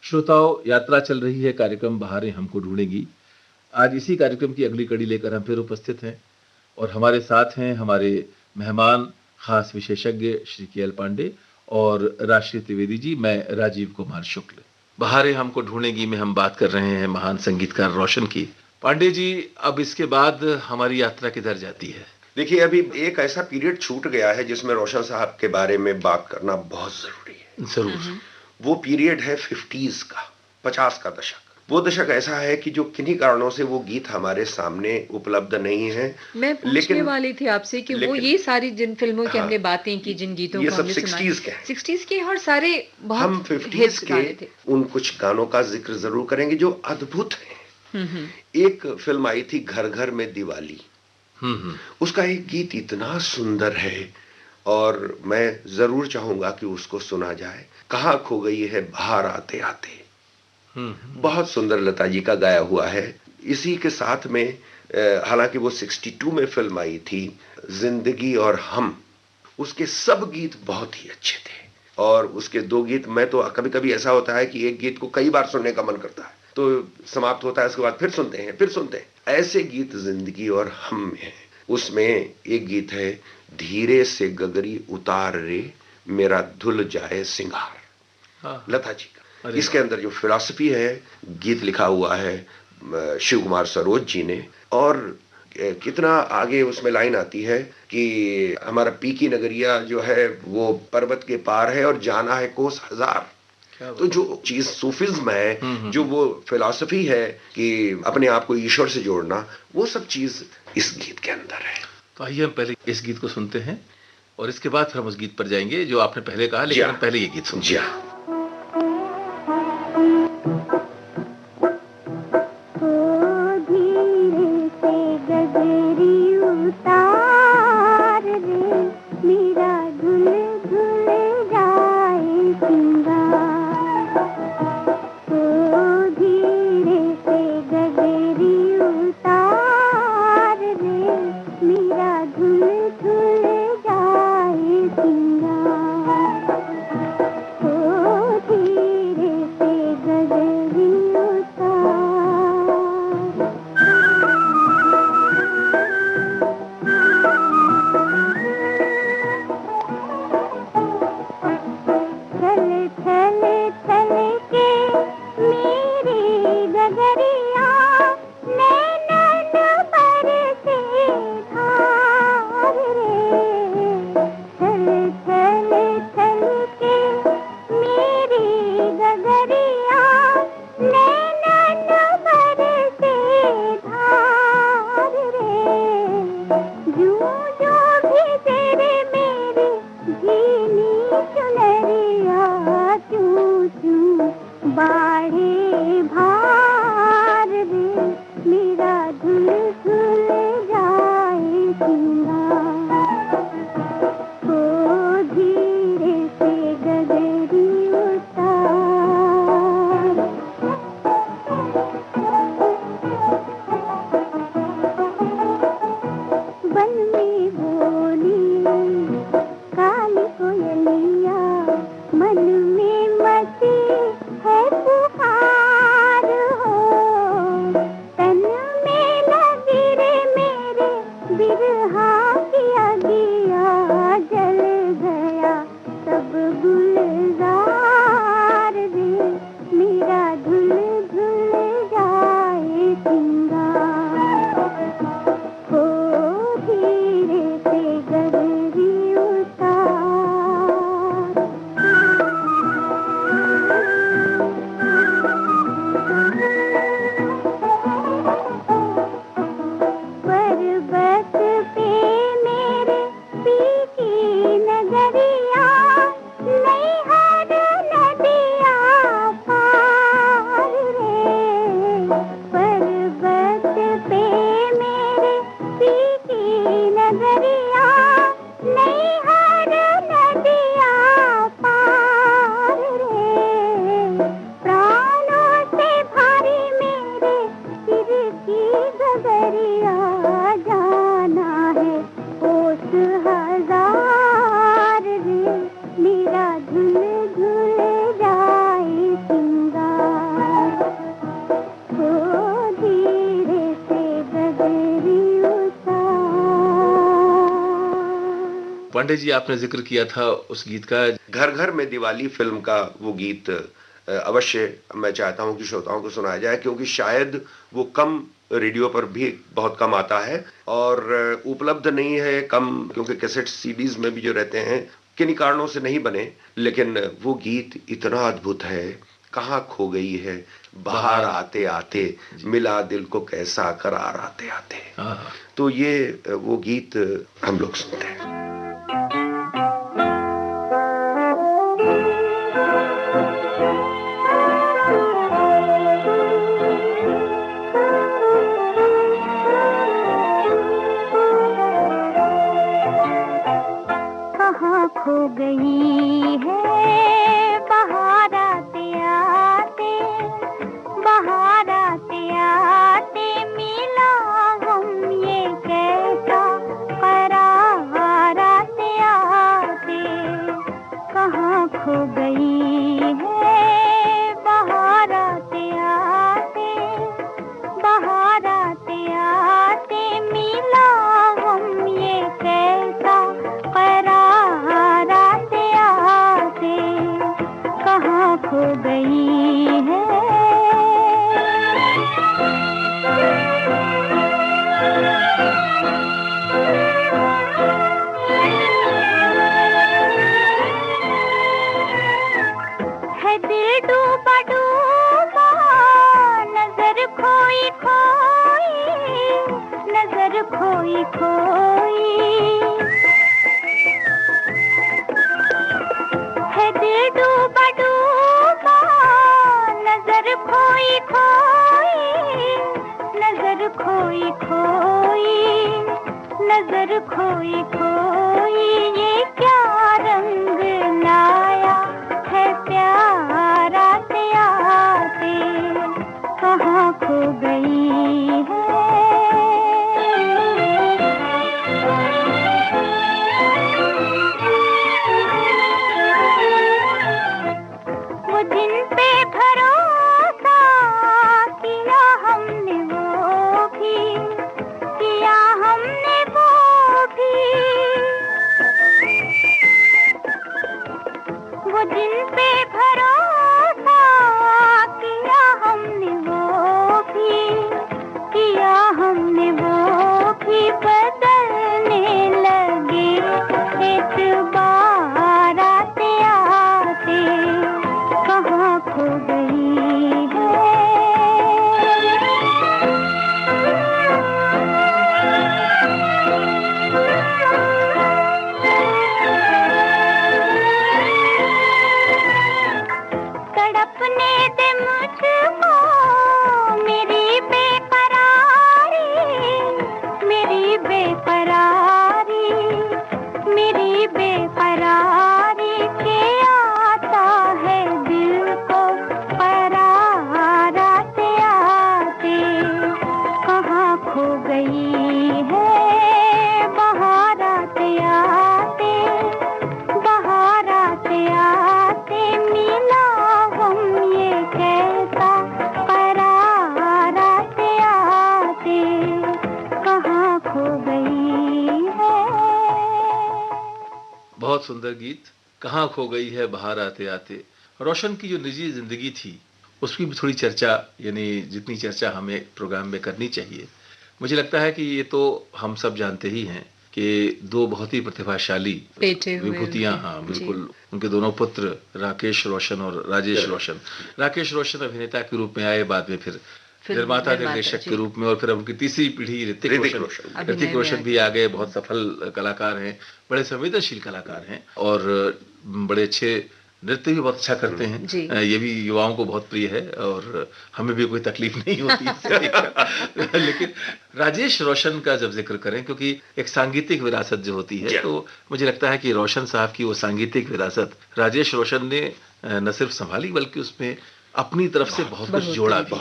श्रोताओं, यात्रा चल रही है कार्यक्रम बहारें हमको ढूंढेंगी। आज इसी कार्यक्रम की अगली कड़ी लेकर हम फिर उपस्थित हैं और हमारे साथ हैं हमारे मेहमान, खास विशेषज्ञ श्री के.एल. पांडे और राजश्री त्रिवेदी जी। मैं राजीव कुमार शुक्ल। बहारें हमको ढूंढेंगी में हम बात कर रहे हैं महान संगीतकार रोशन की। पांडे जी, अब इसके बाद हमारी यात्रा किधर जाती है? देखिए, अभी एक ऐसा पीरियड छूट गया है जिसमें रोशन साहब के बारे में बात करना बहुत जरूरी है। जरूर। वो पीरियड है 50s का, 50 का दशक। वो दशक ऐसा है कि जो किन्हीं कारणों से वो गीत हमारे सामने उपलब्ध नहीं है। मैं पूछने वाली थी आपसे कि वो ये सारी जिन फिल्मों की हमने बातें की, जिन गीतों को हमने सुना, ये सब 60s के हैं। 60s के और सारे बहुत हम 50s के उन कुछ गानों का जिक्र जरूर करेंगे जो अद्भुत हैं। एक फिल्म आई थी घर घर में दिवाली। उसका एक गीत इतना सुंदर है और मैं जरूर चाहूंगा कि उसको सुना जाए। कहाँ खो गई है बाहर आते आते। बहुत सुंदर लता जी का गाया हुआ है। इसी के साथ में हालांकि वो 62 में फिल्म आई थी जिंदगी और हम, उसके सब गीत बहुत ही अच्छे थे। और उसके दो गीत, मैं तो कभी कभी ऐसा होता है कि एक गीत को कई बार सुनने का मन करता है, तो समाप्त होता है, उसके बाद फिर सुनते हैं फिर सुनते हैं। ऐसे गीत जिंदगी और हम में है। उसमें एक गीत है, धीरे से गगरी उतार रे मेरा धुल जाए सिंगार, लता जी का। इसके अंदर जो फिलॉसफी है, गीत लिखा हुआ है शिव कुमार सरोज जी ने। और कितना आगे उसमें लाइन आती है कि हमारा पी की नगरिया जो है वो पर्वत के पार है और जाना है कोस हजार। तो जो चीज सूफिज्म है, जो वो फिलॉसफी है कि अपने आप को ईश्वर से जोड़ना, वो सब चीज इस गीत के अंदर है। तो आइए हम पहले इस गीत को सुनते हैं और इसके बाद हम उस गीत पर जाएंगे जो आपने पहले कहा, लेकिन हम पहले ये गीत सुनते हैं। मन में मची है पुकार। पांडे जी, आपने जिक्र किया था उस गीत का, घर घर में दिवाली फिल्म का वो गीत अवश्य मैं चाहता हूं कि श्रोताओं को सुनाया जाए, क्योंकि शायद वो कम रेडियो पर भी बहुत कम आता है और उपलब्ध नहीं है, कम, क्योंकि कैसेट सीडीज में भी जो रहते हैं किन्हीं कारणों से नहीं बने। लेकिन वो गीत इतना अद्भुत है, कहाँ खो गई है बाहर आते आते, मिला दिल को कैसा करार आते आते। तो ये वो गीत हम लोग सुनते हैं। कहाँ खो गई है बाहर आते आते, बाहर आते आते, मिला हम ये कैसा करार आते आते। कहाँ खो गई है बाहर आते आते, बाहर आते आते, मिला हम ये कैसा करार आते आते। कहाँ खो गई है। है दिल डूबा डूबा, नजर खोई खोई, नजर खोई खोई। है दिल डूबा डूबा, नजर खोई खोई, नजर खोई खोई, नजर खोई खोई। ये क्या रंग लाया है प्यार आते आते। कहाँ खो गई है। वो दिन पे भरोसा किया हमने, वो भी किया हमने, वो भी। वो दिन पे भरोसा किया हमने, वो भी किया हमने, वो भी। बदलने लगे एतबार आते आते। कहाँ खो गई है। तड़पने दे मुझको मेरी बेकरारी, मेरी बेकरारी, मेरी बेकरारी। के आता है दिल को करार आते आते। कहाँ खो गई है बाहर आते आते, बाहर आते आते, मिला हम ये कैसा करार आते आते। कहाँ खो गई है। बहुत सुंदर गीत, कहाँ खो गई है बाहर आते आते। रोशन की जो निजी जिंदगी थी उसकी भी थोड़ी चर्चा, यानी जितनी चर्चा हमें प्रोग्राम में करनी चाहिए। मुझे लगता है कि ये तो हम सब जानते ही हैं कि दो बहुत ही प्रतिभाशाली विभूतियां, हाँ बिल्कुल, उनके दोनों पुत्र राकेश रोशन और राजेश रोशन। राकेश रोशन अभिनेता के रूप में आए, बाद में फिर निर्माता निर्देशक के रूप में, और फिर उनकी तीसरी पीढ़ी ऋतिक रोशन भी आ गए। बहुत सफल कलाकार हैं, बड़े संवेदनशील कलाकार हैं और बड़े अच्छे नृत्य भी बहुत अच्छा करते हैं। ये भी युवाओं को बहुत प्रिय है और हमें भी कोई तकलीफ नहीं होती इससे। लेकिन राजेश रोशन का जब जिक्र करें, क्योंकि एक सांगीतिक विरासत जो होती है, तो मुझे लगता है कि रोशन साहब की वो सांगीतिक विरासत राजेश रोशन ने न सिर्फ संभाली बल्कि उसमें अपनी तरफ से बहुत कुछ जोड़ा भी।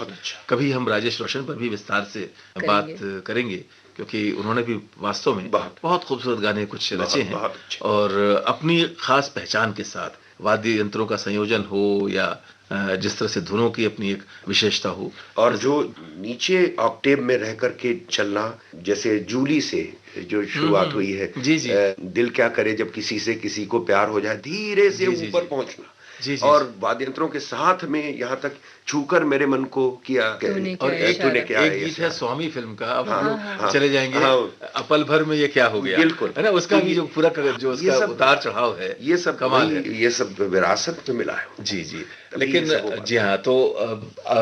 कभी हम राजेश रोशन पर भी विस्तार से बात करेंगे, क्योंकि उन्होंने भी वास्तव में बहुत खूबसूरत गाने कुछ रचे हैं और अपनी खास पहचान के साथ वाद्य यंत्रों का संयोजन हो या जिस तरह से धुनों की अपनी एक विशेषता हो, और जो नीचे ऑक्टेव में रह करके चलना, जैसे जूली से जो शुरुआत हुई है, जी जी, दिल क्या करे जब किसी से किसी को प्यार हो जाए, धीरे से ऊपर पहुंचना, जी जी, और वाद्यंत्रों के साथ में यहाँ तक छूकर मेरे मन को किया। और तूने क्या, एक गीत है स्वामी फिल्म का, अब हम लोग चले जाएंगे, अपल भर में ये क्या हो गया, बिल्कुल है ना, उसका भी जो पूरा जो उसका उतार चढ़ाव है, ये सब कमाल है, ये सब विरासत में मिला है। जी जी। लेकिन जी हाँ, तो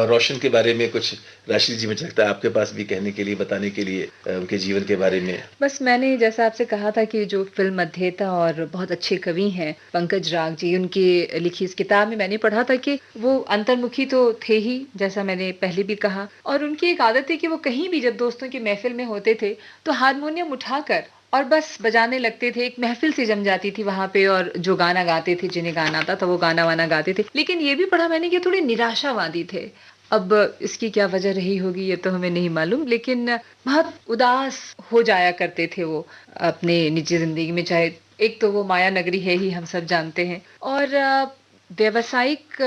रोशन के बारे में कुछ राशि जी, मुझे लगता है आपके पास भी कहने के लिए, बताने के लिए उनके जीवन के बारे में। बस मैंने जैसा आपसे कहा था कि जो फिल्म अध्येता और बहुत अच्छे कवि हैं पंकज राग जी, उनकी लिखी इस किताब में मैंने पढ़ा था कि वो अंतर्मुखी तो थे ही, जैसा मैंने पहले भी कहा, और उनकी एक आदत है कि वो कहीं भी जब दोस्तों की महफिल में होते थे तो हारमोनियम उठाकर और बस बजाने लगते थे। एक महफिल सी जम जाती थी वहां पे, और जो गाना गाते थे, जिन्हें गाना आता था वो गाना वाना गाते थे। लेकिन ये भी पढ़ा मैंने कि थोड़े निराशावादी थे। अब इसकी क्या वजह रही होगी ये तो हमें नहीं मालूम, लेकिन बहुत उदास हो जाया करते थे वो अपने निजी जिंदगी में। चाहे एक तो वो माया नगरी है ही, हम सब जानते हैं, और व्यावसायिक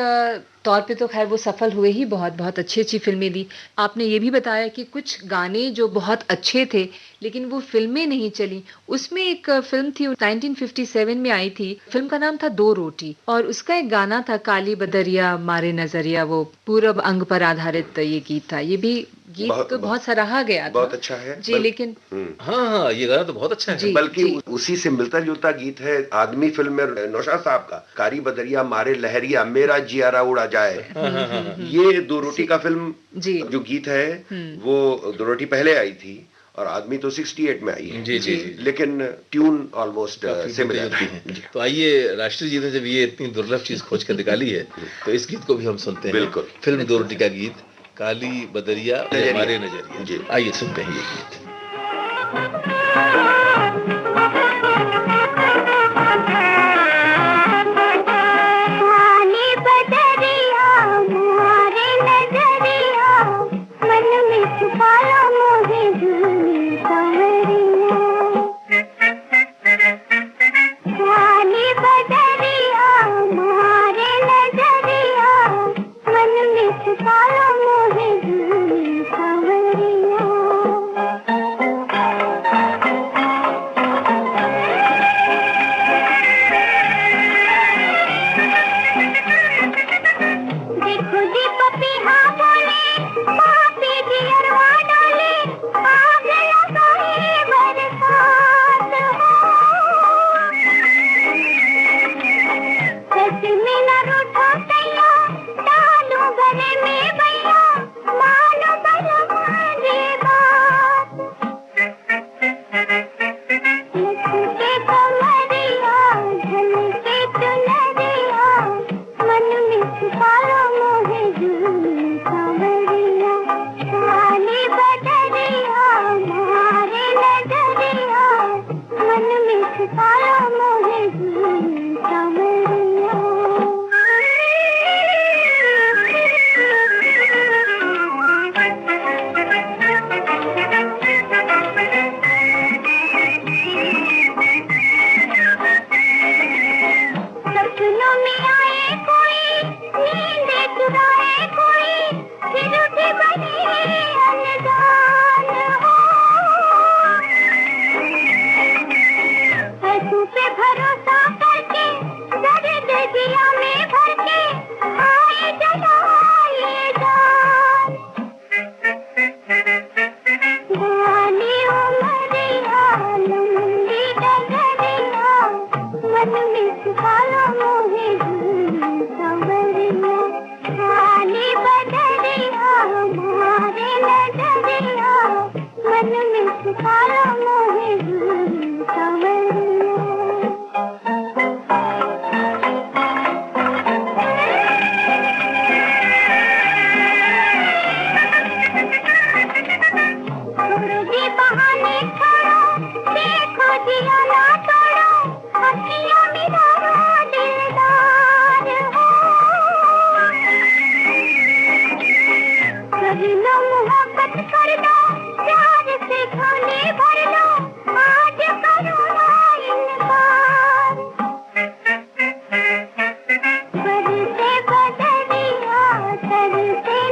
तौर पे तो खैर वो सफल हुए ही, बहुत बहुत अच्छी अच्छी फिल्में दी। आपने ये भी बताया कि कुछ गाने जो बहुत अच्छे थे लेकिन वो फिल्में नहीं चली। उसमें एक फिल्म थी 1957 में आई थी, फिल्म का नाम था दो रोटी, और उसका एक गाना था काली बदरिया मारे नजरिया, वो पूरब अंग पर आधारित ये गीत था। ये भी गीत तो बहुत सराहा गया था, बहुत अच्छा है जी। लेकिन हाँ, ये गाना तो बहुत अच्छा है, बल्कि उसी से मिलता जुलता गीत है आदमी फिल्म में नौशाद साहब का, काली बदरिया मारे लहरिया मेरा जियारा उड़ा जाए। ये दो रोटी का फिल्म जो गीत है, वो दो रोटी पहले आई थी और आदमी तो 68 में आई है, जी जी, लेकिन ट्यून ऑलमोस्ट सिमिलर है। तो आइए, राष्ट्रीय जी ने जब ये इतनी दुर्लभ चीज खोज कर निकाली है तो इस गीत को भी हम सुनते हैं। बिल्कुल, फिल्म दो रोटी का गीत, काली बदरिया मारे नजरिया। आइए सुनते हैं ये गीत।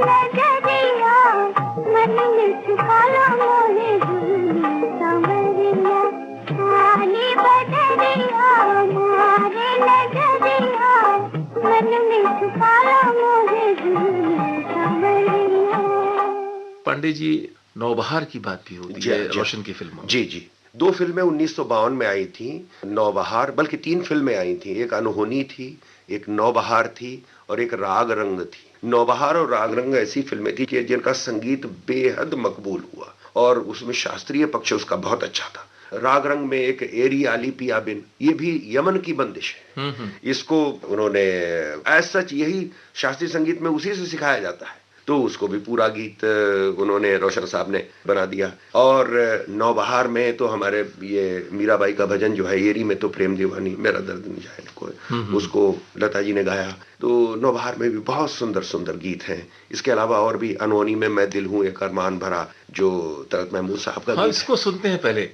नजरिया मन में छुपा लो मोहे झूली सांवरिया काली बदरिया मारे नजरिया मन में छुपा लो मोहे झूली सांवरिया। पांडे जी, नौबहार की बात भी होती है रोशन की फिल्मों में। जी जी, 2 फिल्में 1952 में आई थी, नौबहार, बल्कि 3 फिल्में आई थी, एक अनहोनी थी, एक नौबहार थी और एक राग रंग थी। नौबहार और राग रंग ऐसी फिल्में थी कि जिनका संगीत बेहद मकबूल हुआ और उसमें शास्त्रीय पक्ष उसका बहुत अच्छा था। राग रंग में एक एरी आली पिया बिन, ये भी यमन की बंदिश है। इसको उन्होंने एज सच यही शास्त्रीय संगीत में उसी से सिखाया जाता है, तो उसको भी पूरा गीत उन्होंने रोशन साहब ने बना दिया। और नौबहार में तो हमारे ये मीराबाई का भजन जो है, एरी में तो प्रेम दीवानी मेरा दर्द न जाने को, उसको लता जी ने गाया। तो नौबहार में भी बहुत सुंदर सुंदर गीत हैं। इसके अलावा और भी अनहोनी में मैं दिल हूँ एक अरमान भरा, जो तलत महमूद साहब का गीत। इसको सुनते हैं पहले।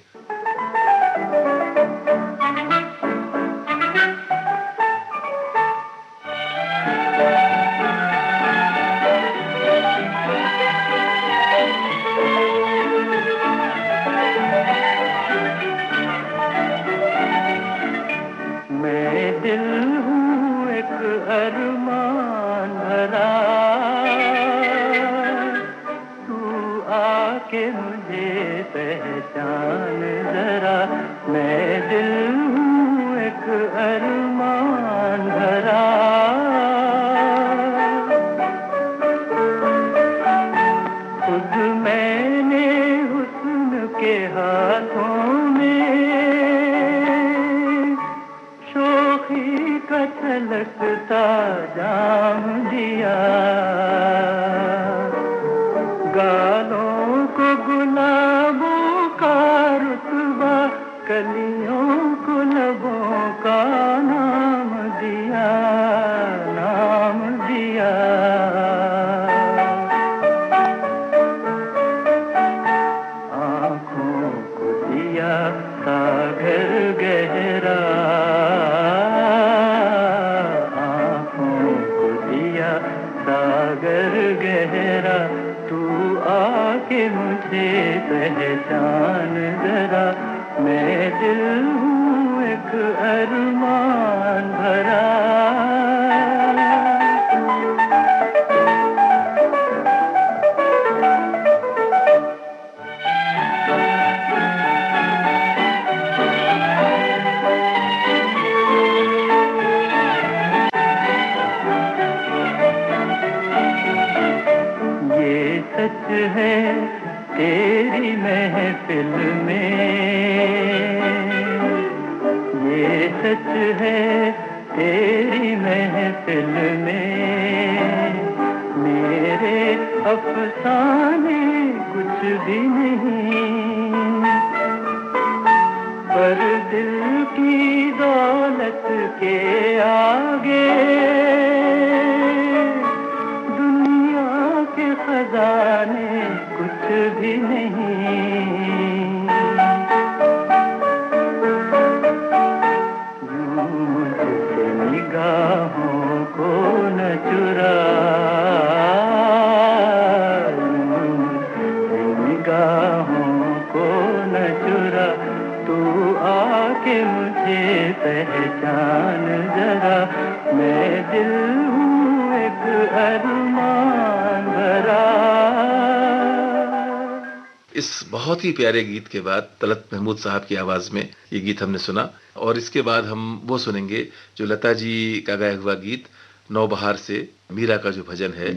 इस बहुत ही प्यारे गीत के बाद तलत महमूद साहब की आवाज में ये गीत हमने सुना, और इसके बाद हम वो सुनेंगे जो लता जी का गाया हुआ गीत नौबहार से मीरा का जो भजन है,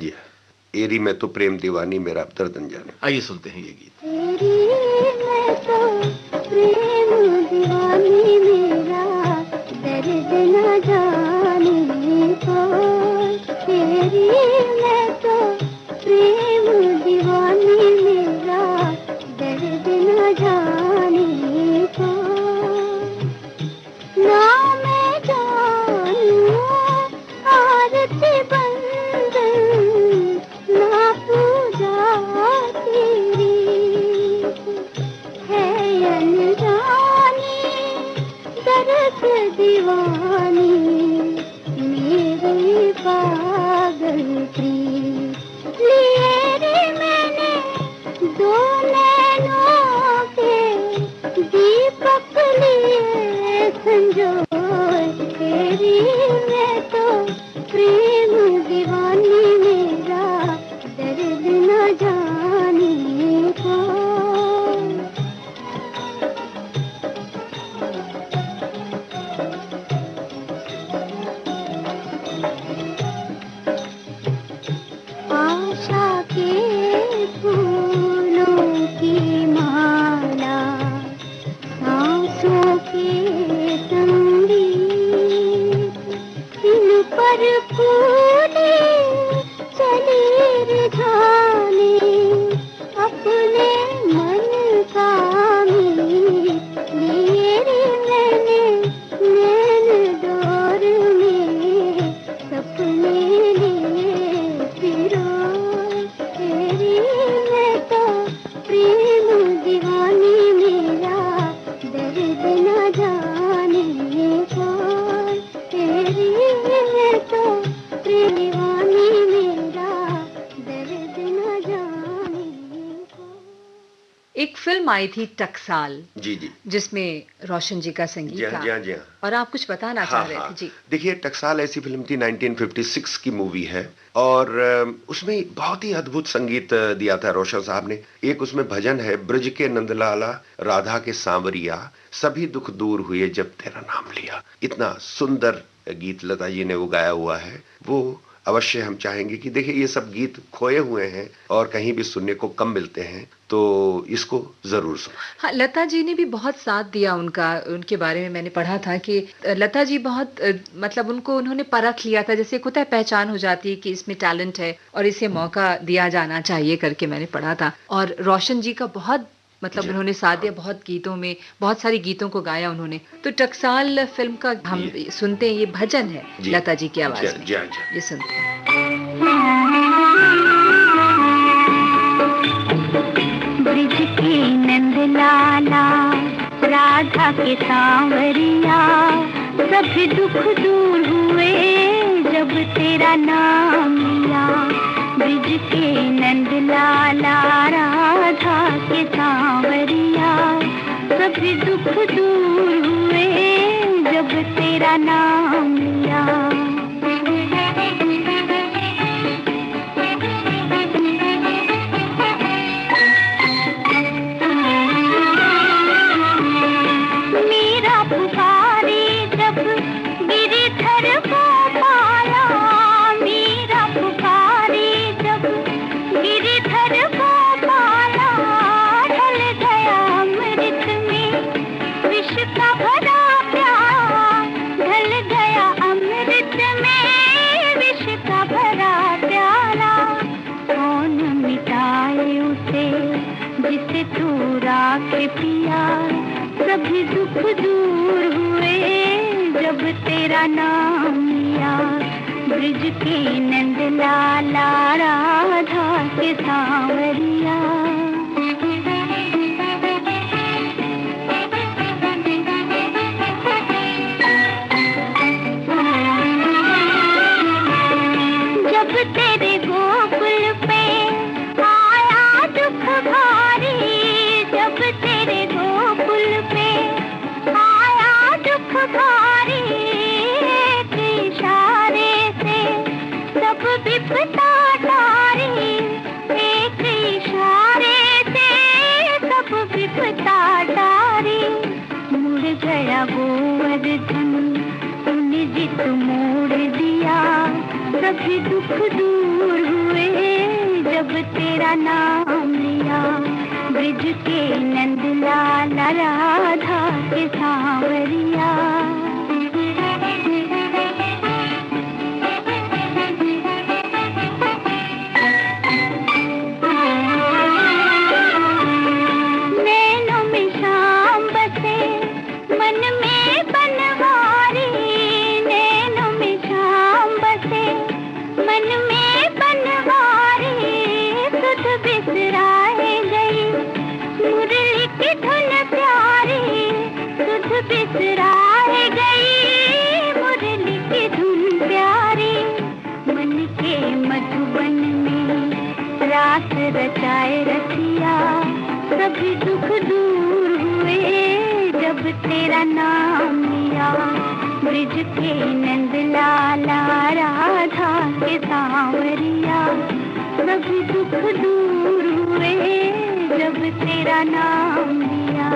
एरी में तो प्रेम दीवानी मेरा दर्द न जाने। आइए सुनते हैं ये गीत। ना पूजा तेरी एक फिल्म आई थी टकसाल, जी जी, जिसमें रोशन जी का संगीत था। जी हाँ, जी हाँ। और आप कुछ बताना चाह रहे थे जी। देखिए, टकसाल ऐसी फिल्म थी, 1956 की मूवी है, और उसमें बहुत ही अद्भुत संगीत दिया था रोशन साहब ने। एक उसमें भजन है, ब्रज के नंदलाला राधा के सांवरिया, सभी दुख दूर हुए जब तेरा नाम लिया। इतना सुंदर गीत लता जी ने वो गाया हुआ है, वो अवश्य हम चाहेंगे कि देखिए, ये सब गीत खोए हुए हैं और कहीं भी सुनने को कम मिलते हैं, तो इसको जरूर सुनो। हाँ, लता जी ने भी बहुत साथ दिया उनका। उनके बारे में मैंने पढ़ा था कि लता जी बहुत मतलब उनको उन्होंने परख लिया था, जैसे एक होता है पहचान हो जाती है कि इसमें टैलेंट है और इसे मौका दिया जाना चाहिए करके मैंने पढ़ा था। और रोशन जी का बहुत मतलब जी, उन्होंने साथ दिया, बहुत गीतों में, बहुत सारी गीतों को गाया उन्होंने। तो टकसाल फिल्म का हम सुनते हैं, ये भजन है जी, लता जी की आवाज जी, में, जी, जी। ये सुनते हैं। ब्रिज के नंद लाला राधा के सांवरिया, सभी दुख दूर हुए जब तेरा नाम लिया। ब्रिज के नंद लाला राधा के सांवरिया, सभी दुख दूर हुए जब तेरा नाम लिया। मीरा पुकारी जब गिरिधर को पाया, मीरा पुकारी जब गिरिधर को पाया, ढल गया अमृत में विष का भरा प्याला, ढल गया अमृत में विष का भरा प्याला। कौन मिटाए उसे जिसे तू राख पिया, सभी दुख दूर हुए जब तेरा नाम लिया। ब्रिज के नंद लाला राधा के सांवरिया। जब तेरे गोकुल पे आया दुख भारी, जब तेरे गोकुल पे आया दुख भारी, एक इशारे से सब विपदा टारी, एक इशारे से सब विपदा टारी। मुड़ गया गोवर्धन तूने जित मोड़ दिया, सभी दुख दूर हुए जब तेरा नाम लिया। ब्रिज के नंद लाला राधा के सांवरिया। नैनों में शाम बसे मन में बनवारी, नैनों में शाम बसे मन में बनवारी, सुध बिसराए गई मुरली की धुन प्यारी, सुध बिसराए गई मुरली की धुन प्यारी। मन के मधुबन में रास रचाए रखिया, सभी दुख दूर हुए जब तेरा नाम लिया। ब्रिज के नंद लाला राधा के सांवरिया, सभी दुख दूर हुए जब तेरा नाम लिया।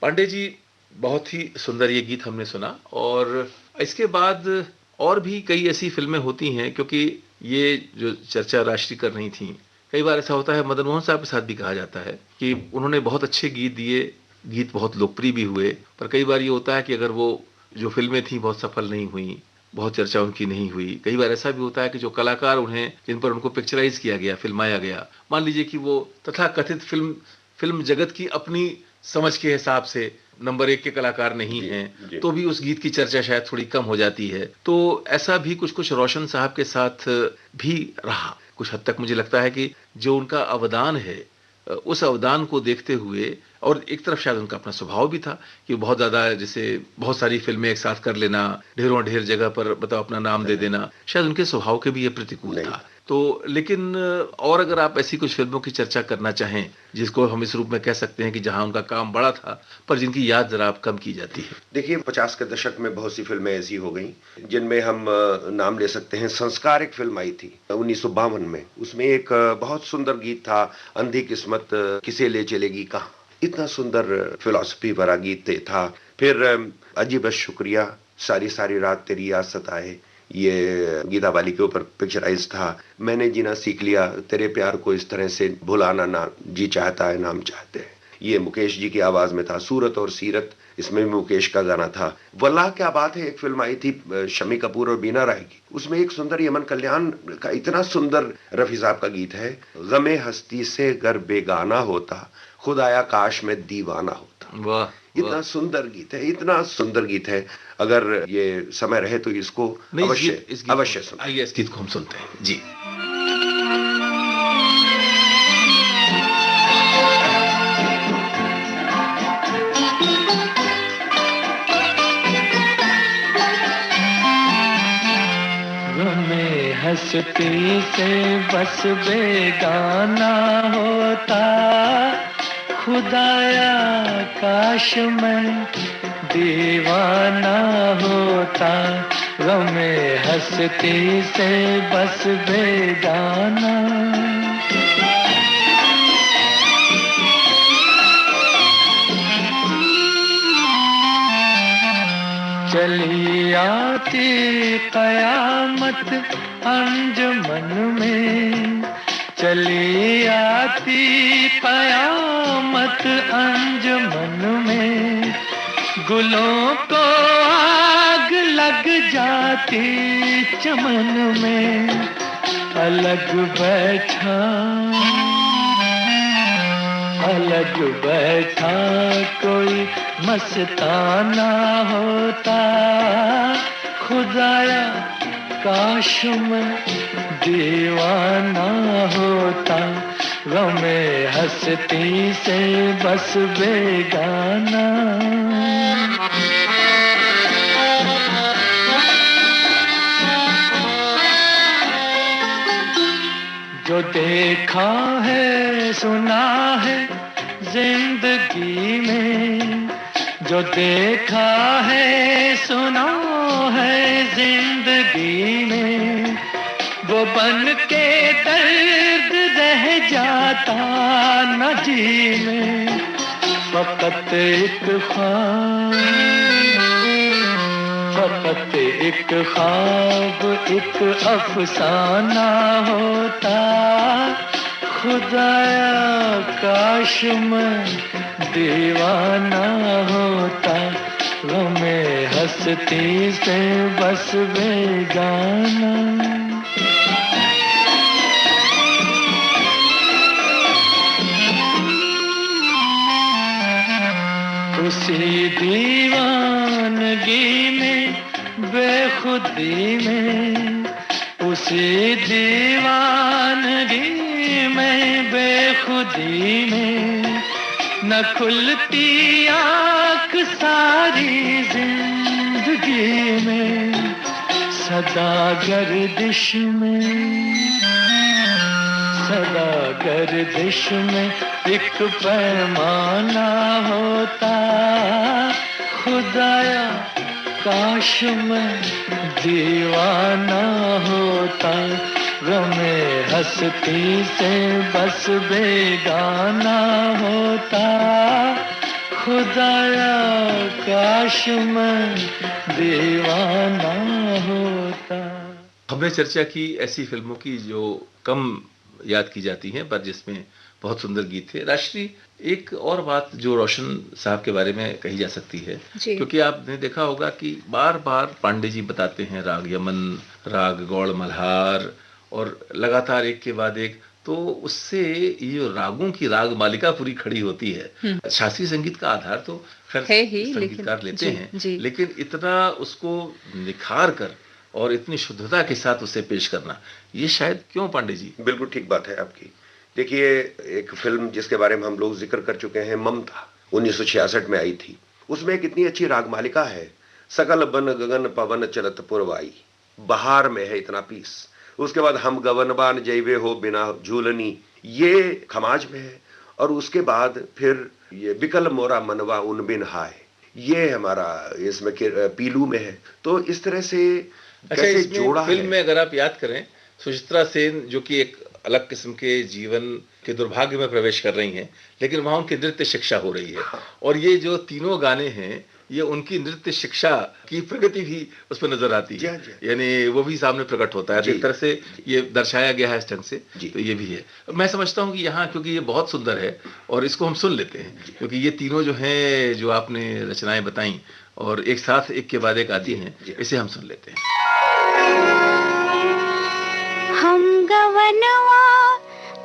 पांडे जी, बहुत ही सुंदर ये गीत हमने सुना। और इसके बाद और भी कई ऐसी फिल्में होती हैं, क्योंकि ये जो चर्चा राष्ट्रीय कर रही थी, कई बार ऐसा होता है, मदन मोहन साहब के साथ भी कहा जाता है कि उन्होंने बहुत अच्छे गीत दिए, गीत बहुत लोकप्रिय भी हुए, पर कई बार ये होता है कि अगर वो जो फिल्में थी बहुत सफल नहीं हुई, बहुत चर्चा उनकी नहीं हुई। कई बार ऐसा भी होता है कि जो कलाकार उन्हें, जिन पर उनको पिक्चराइज किया गया, फिल्माया गया, मान लीजिए कि वो तथाकथित फिल्म जगत की अपनी समझ के हिसाब से नंबर 1 के कलाकार नहीं हैं, तो भी उस गीत की चर्चा शायद थोड़ी कम हो जाती है। तो ऐसा भी कुछ रोशन साहब के साथ भी रहा। कुछ हद तक मुझे लगता है कि जो उनका अवदान है उस अवदान को देखते हुए, और एक तरफ शायद उनका अपना स्वभाव भी था कि बहुत ज़्यादा, जैसे बहुत सारी फिल्में एक साथ कर लेना, ढेरों ढेर जगह पर बताओ अपना नाम दे देना, शायद उनके स्वभाव के भी ये प्रतिकूल था। तो लेकिन और अगर आप ऐसी कुछ फिल्मों की चर्चा करना चाहें जिसको हम इस रूप में कह सकते हैं कि जहां उनका काम बड़ा था पर जिनकी याद जरा आप कम की जाती है। देखिए 50 के दशक में बहुत सी फिल्में ऐसी हो गई जिनमें हम नाम ले सकते हैं। संस्कार एक फिल्म आई थी 1952 में, उसमें एक बहुत सुंदर गीत था, अंधी किस्मत किसे ले चलेगी कहाँ, इतना सुंदर फिलॉसफी भरा गीत था। फिर अजीब शुक्रिया, सारी सारी रात तेरी याद सताए, ये गीता बाली के ऊपर पिक्चराइज था। मैंने जीना सीख लिया, तेरे प्यार को इस तरह से भुलाना ना जी चाहता है नाम चाहते हैं, ये मुकेश जी की आवाज में था। सूरत और सीरत, इसमें भी मुकेश का गाना था। वल्लाह क्या बात है एक फिल्म आई थी शमी कपूर और बीना राय की, उसमें एक सुंदर यमन कल्याण का इतना सुंदर रफी साहब का गीत है, गमे हस्ती से गर बेगाना होता, खुदाया काश में दीवाना होता। वाह, इतना सुंदर गीत है, इतना सुंदर गीत है। अगर ये समय रहे तो इसको अवश्य सुन। आइए इस गीत को हम सुनते हैं जी। गमे हंसती से बस बेगाना होता, खुदाया काश मैं दीवाना होता। गमे हंसती से बस बेगाना। चली आती कयामत अंजुमन में, चली आती कयामत अंजुमन में, गुलों को आग लग जाती चमन में। अलग बैठा कोई मस्ताना होता, खुदाया काश मैं दीवाना होता। गमे हंसती से बस बेगाना। जो देखा है सुना है जिंदगी में, जो देखा है सुना है जिंदगी में, वो बन के दर्द रह जाता न जी में। फकत एक ख्वाब एक अफसाना होता, खुदाया काश मैं दीवाना होता। गमे हंसती से बस बेगाना। उसी दीवानगी में बेखुदी में, उसी दीवानगी में बेखुदी में, न खुलती आँख सारी जिंदगी में। सदा गर्दिश में एक पैमाना होता, खुदाया काश मैं दीवाना होता। गमे हंसती से बस बेगाना होता, खुदाया काश मैं दीवाना होता। हमने चर्चा की ऐसी फिल्मों की जो कम याद की जाती हैं पर जिसमें बहुत सुंदर गीत थे। राष्ट्रीय एक और बात जो रोशन साहब के बारे में कही जा सकती है, क्योंकि आपने देखा होगा कि बार बार पांडे जी बताते हैं राग यमन, राग गौड़ मल्हार, और लगातार एक के बाद एक, तो उससे ये रागों की राग मालिका पूरी खड़ी होती है। शास्त्रीय संगीत का आधार तो खैर संगीतकार लेते हैं, लेकिन इतना उसको निखार कर और इतनी शुद्धता के साथ उसे पेश करना, ये शायद क्यों पांडे जी? बिल्कुल ठीक बात है आपकी। देखिए, एक फिल्म जिसके बारे में हम लोग जिक्र कर चुके हैं, ममता, 1966 में आई थी। उसमें एक इतनी अच्छी राग मालिका है, सकल बन गगन पवन चलत पुरवाई, बहार में है इतना पीस। उसके बाद हम गवनबान जैवे हो बिना झूलनी, ये खमाज में है। और उसके बाद फिर ये बिकल मोरा मनवा उन बिन हाय, ये हमारा इसमें पीलू में है। तो इस तरह से अच्छा, कैसे इसमें जोड़ा फिल्म है। में अगर आप याद करें, सुचित्रा सेन जो कि एक अलग किस्म के जीवन के दुर्भाग्य में प्रवेश कर रही हैं, लेकिन वहां उनकी नृत्य शिक्षा हो रही है। और ये जो तीनों गाने हैं, ये उनकी नृत्य शिक्षा की प्रगति भी उसमें नजर आती है, यानी वो भी सामने प्रकट होता है। तो एक तरह से ये दर्शाया गया है इस ढंग से, तो ये भी है। मैं समझता हूँ कि यहाँ, क्योंकि ये बहुत सुंदर है और इसको हम सुन लेते हैं, क्योंकि ये तीनों जो हैं, जो आपने रचनाएं बताई और एक साथ एक के बाद एक आती हैं, इसे हम सुन लेते हैं। हम गवनवा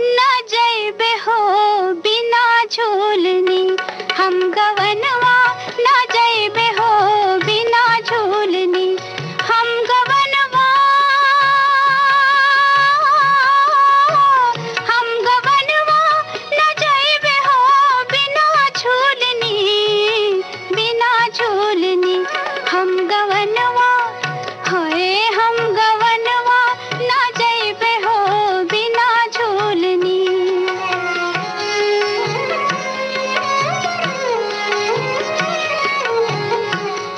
न जैबे हो बिना झूलनी, हम गवनवा न जैबे हो बिना झूलनी, हम गवनवा न जैबे हो बिना झूलनी, बिना झूलनी, हम गवनवा होए, हम गवनवा न जैबे हो बिना झूलनी।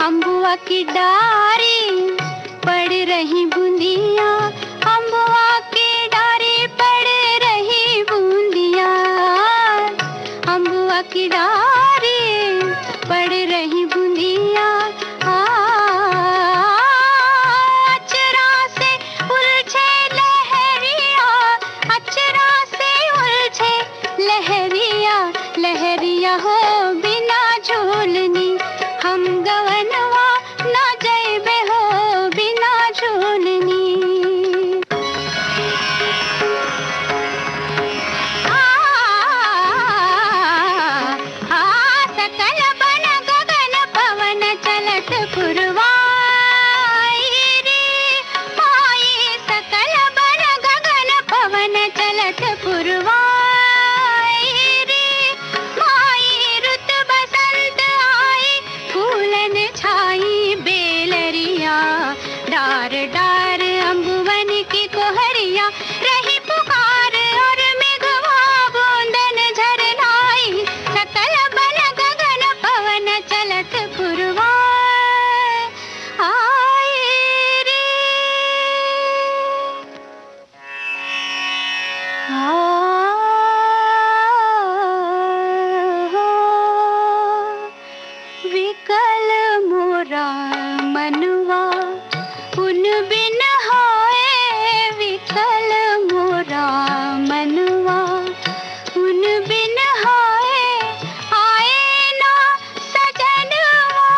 अम्बुआ की डारी पड़ रही बूंदियाँ, अम्बुआ की डारी पड़ रही बूंदियाँ, अम्बुआ की डारी पड़ रही बूंदियाँ। अचरा से उलझे लहरिया, अचरा से उलझे लहरिया, लहरिया हो बिना झूलनी, हम गवनवा न जैबे हो बिना झूलनी। सकल बन गगन पवन चलत पुरवाई रे माई, सकल बन गगन पवन चलत पुरवाई रे माई, रुत बसंत आई फूलन छाई बेलरिया, डार डार अम्बुवन की कोहरिया, रही पुकार और मेघवा बूंदन झरनाई, सकल बन गगन पवन चलत पुरवाई रे। विकल मोरा मनवा उन बिन हाय, विकल मोरा मनवा उन बिन हाय, आए ना सजनवा,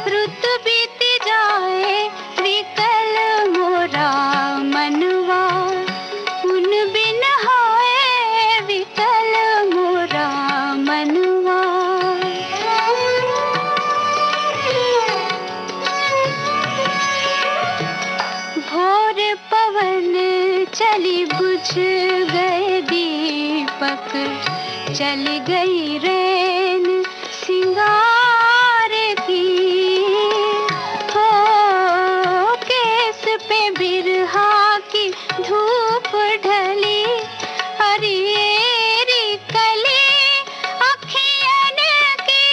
रुत बीत जाए विकल मोरा मनवा उन बिन हाय, विकल मोरा मनवा। भोर पवन चली बुझ गए दीपक, चल गई रैन सिंगार की, हो केस पे बिरहा की धूप ढली, हरियरी कली अखियन की,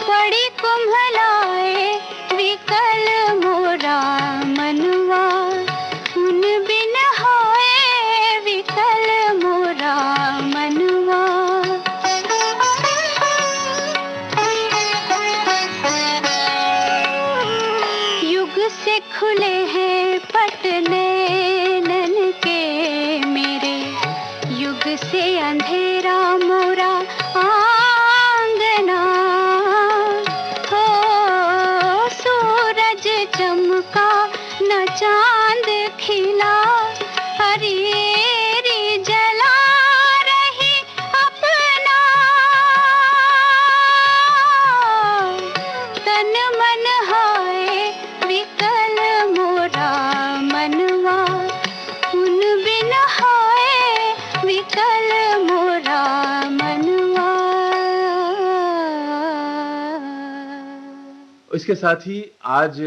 पड़ी कुम्हलाए विकल मोरा मनवा उन बिन होए, विकल मोरा इसके साथ ही आज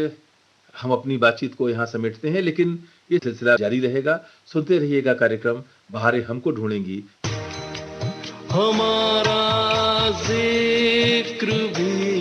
हम अपनी बातचीत को यहाँ समेटते हैं, लेकिन ये सिलसिला जारी रहेगा। सुनते रहिएगा कार्यक्रम बहारें हमको ढूंढेंगी। हमारा जिक्र भी